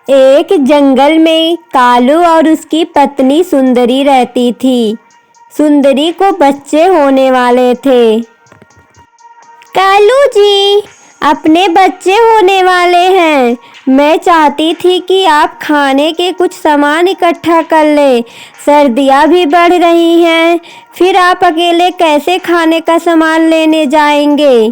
एक जंगल में कालू और उसकी पत्नी सुंदरी रहती थी। सुंदरी को बच्चे होने वाले थे। कालू जी, अपने बच्चे होने वाले हैं। मैं चाहती थी कि आप खाने के कुछ सामान इकट्ठा कर ले। सर्दियाँ भी बढ़ रही हैं, फिर आप अकेले कैसे खाने का सामान लेने जाएंगे?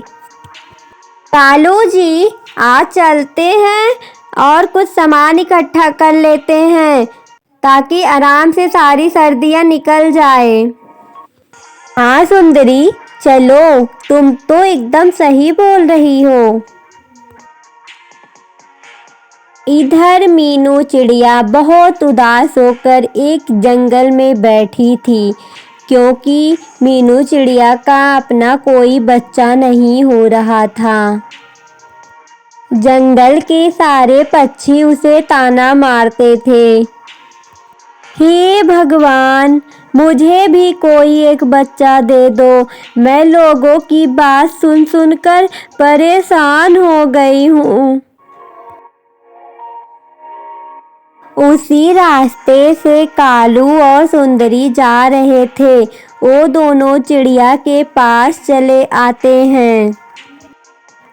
कालू जी, आज चलते हैं और कुछ सामान इकट्ठा कर लेते हैं ताकि आराम से सारी सर्दियाँ निकल जाए। हाँ सुंदरी, चलो, तुम तो एकदम सही बोल रही हो। इधर मीनू चिड़िया बहुत उदास होकर एक जंगल में बैठी थी, क्योंकि मीनू चिड़िया का अपना कोई बच्चा नहीं हो रहा था। जंगल के सारे पक्षी उसे ताना मारते थे। हे भगवान, मुझे भी कोई एक बच्चा दे दो। मैं लोगों की बात सुन सुनकर परेशान हो गई हूँ। उसी रास्ते से कालू और सुंदरी जा रहे थे। वो दोनों चिड़िया के पास चले आते हैं।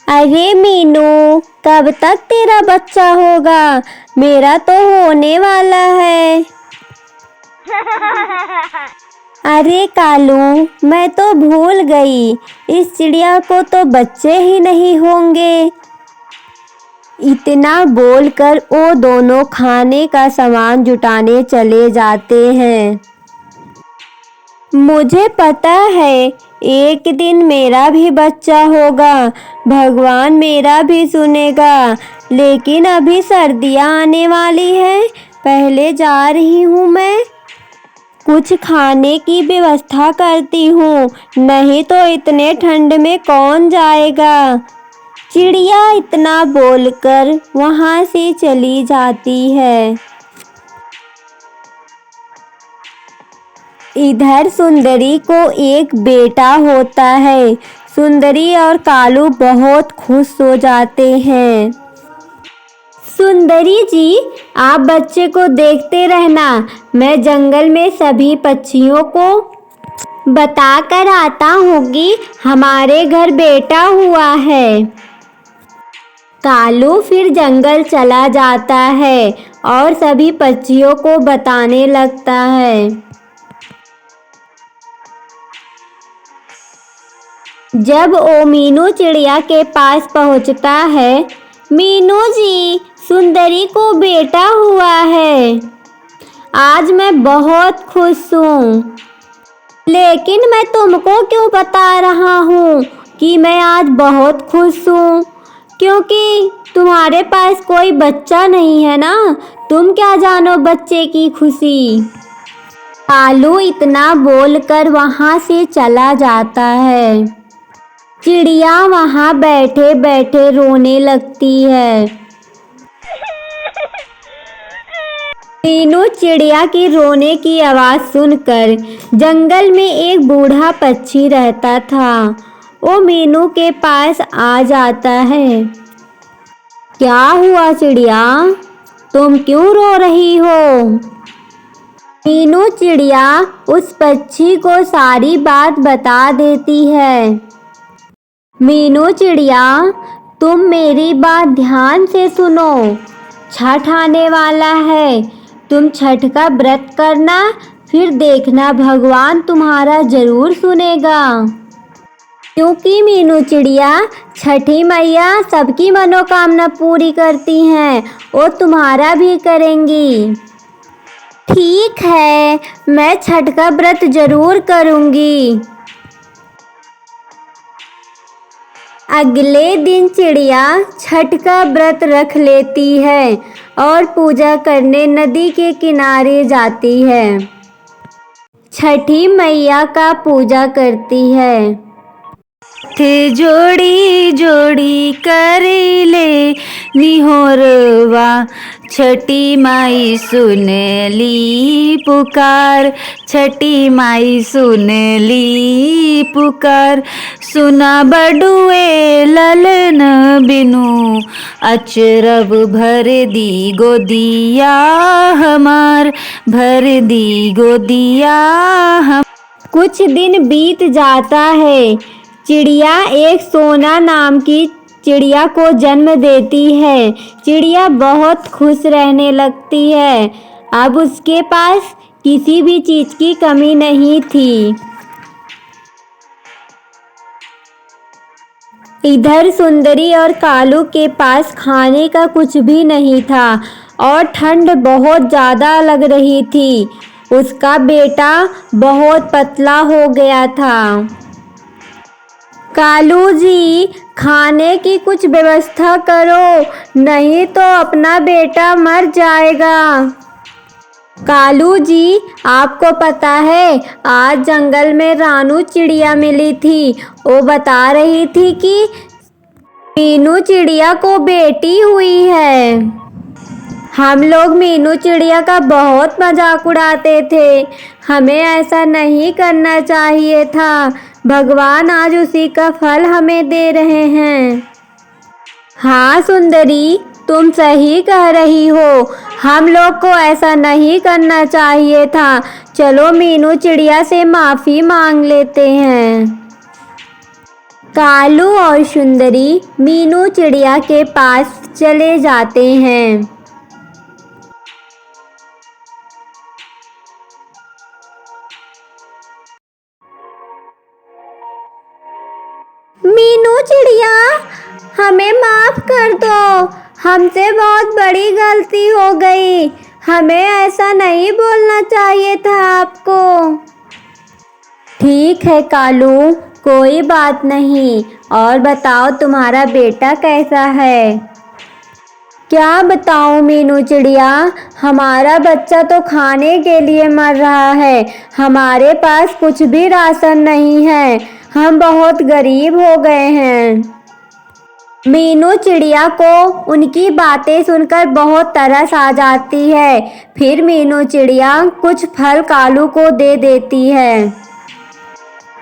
अरे मीनू, कब तक तेरा बच्चा होगा? मेरा तो होने वाला है। अरे कालू, मैं तो भूल गई, इस चिड़िया को तो बच्चे ही नहीं होंगे। इतना बोलकर वो दोनों खाने का सामान जुटाने चले जाते हैं। मुझे पता है एक दिन मेरा भी बच्चा होगा, भगवान मेरा भी सुनेगा। लेकिन अभी सर्दियाँ आने वाली है, पहले जा रही हूँ मैं। कुछ खाने की व्यवस्था करती हूँ, नहीं तो इतने ठंड में कौन जाएगा। चिड़िया इतना बोलकर वहाँ से चली जाती है। इधर सुंदरी को एक बेटा होता है। सुंदरी और कालू बहुत खुश हो जाते हैं। सुंदरी जी, आप बच्चे को देखते रहना, मैं जंगल में सभी पक्षियों को बता कर आता हूँ कि हमारे घर बेटा हुआ है। कालू फिर जंगल चला जाता है और सभी पक्षियों को बताने लगता है। जब वो मीनू चिड़िया के पास पहुंचता है, मीनू जी, सुंदरी को बेटा हुआ है। आज मैं बहुत खुश हूँ। लेकिन मैं तुमको क्यों बता रहा हूँ कि मैं आज बहुत खुश हूँ? क्योंकि तुम्हारे पास कोई बच्चा नहीं है ना, तुम क्या जानो बच्चे की खुशी। कालू इतना बोलकर वहाँ से चला जाता है। चिड़िया वहाँ बैठे बैठे रोने लगती है। मीनू चिड़िया की रोने की आवाज़ सुनकर जंगल में एक बूढ़ा पक्षी रहता था। वो मीनू के पास आ जाता है। क्या हुआ चिड़िया, तुम क्यों रो रही हो? मीनू चिड़िया उस पक्षी को सारी बात बता देती है। मीनू चिड़िया, तुम मेरी बात ध्यान से सुनो। छठ आने वाला है, तुम छठ का व्रत करना, फिर देखना भगवान तुम्हारा जरूर सुनेगा। क्योंकि मीनू चिड़िया, छठी मैया सबकी मनोकामना पूरी करती हैं, वो तुम्हारा भी करेंगी। ठीक है, मैं छठ का व्रत जरूर करूँगी। अगले दिन चिड़िया छठ का व्रत रख लेती है और पूजा करने नदी के किनारे जाती है। छठी मैया का पूजा करती है। थे जोड़ी जोड़ी करेले निहोरवा, छठी माई सुन ली पुकार, छठी माई सुन ली पुकार, सुना बड़ुए ललन बिनु, अचरब भर दी गोदिया हमार, भर दी गोदिया हम। कुछ दिन बीत जाता है। चिड़िया एक सोना नाम की चिड़िया को जन्म देती है। चिड़िया बहुत खुश रहने लगती है। अब उसके पास किसी भी चीज की कमी नहीं थी। इधर सुंदरी और कालू के पास खाने का कुछ भी नहीं था और ठंड बहुत ज़्यादा लग रही थी। उसका बेटा बहुत पतला हो गया था। कालू जी, खाने की कुछ व्यवस्था करो, नहीं तो अपना बेटा मर जाएगा। कालू जी, आपको पता है आज जंगल में रानू चिड़िया मिली थी। वो बता रही थी कि मीनू चिड़िया को बेटी हुई है। हम लोग मीनू चिड़िया का बहुत मजाक उड़ाते थे। हमें ऐसा नहीं करना चाहिए था। भगवान आज उसी का फल हमें दे रहे हैं। हाँ सुंदरी, तुम सही कह रही हो। हम लोग को ऐसा नहीं करना चाहिए था। चलो मीनू चिड़िया से माफ़ी मांग लेते हैं। कालू और सुंदरी मीनू चिड़िया के पास चले जाते हैं। मीनू चिड़िया, हमें माफ़ कर दो। हमसे बहुत बड़ी गलती हो गई। हमें ऐसा नहीं बोलना चाहिए था आपको। ठीक है कालू, कोई बात नहीं। और बताओ तुम्हारा बेटा कैसा है? क्या बताऊं मीनू चिड़िया, हमारा बच्चा तो खाने के लिए मर रहा है। हमारे पास कुछ भी राशन नहीं है। हम बहुत गरीब हो गए हैं। मीनू चिड़िया को उनकी बातें सुनकर बहुत तरस आ जाती है। फिर मीनू चिड़िया कुछ फल कालू को दे देती है।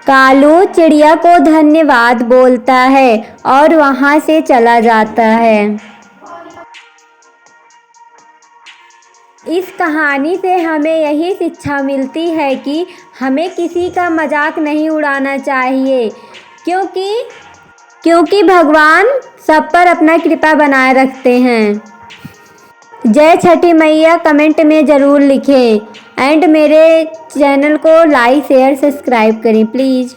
कालू चिड़िया को धन्यवाद बोलता है और वहाँ से चला जाता है। इस कहानी से हमें यही शिक्षा मिलती है कि हमें किसी का मजाक नहीं उड़ाना चाहिए, क्योंकि भगवान सब पर अपना कृपा बनाए रखते हैं। जय छठी मैया कमेंट में ज़रूर लिखें एंड मेरे चैनल को लाइक शेयर सब्सक्राइब करें प्लीज़।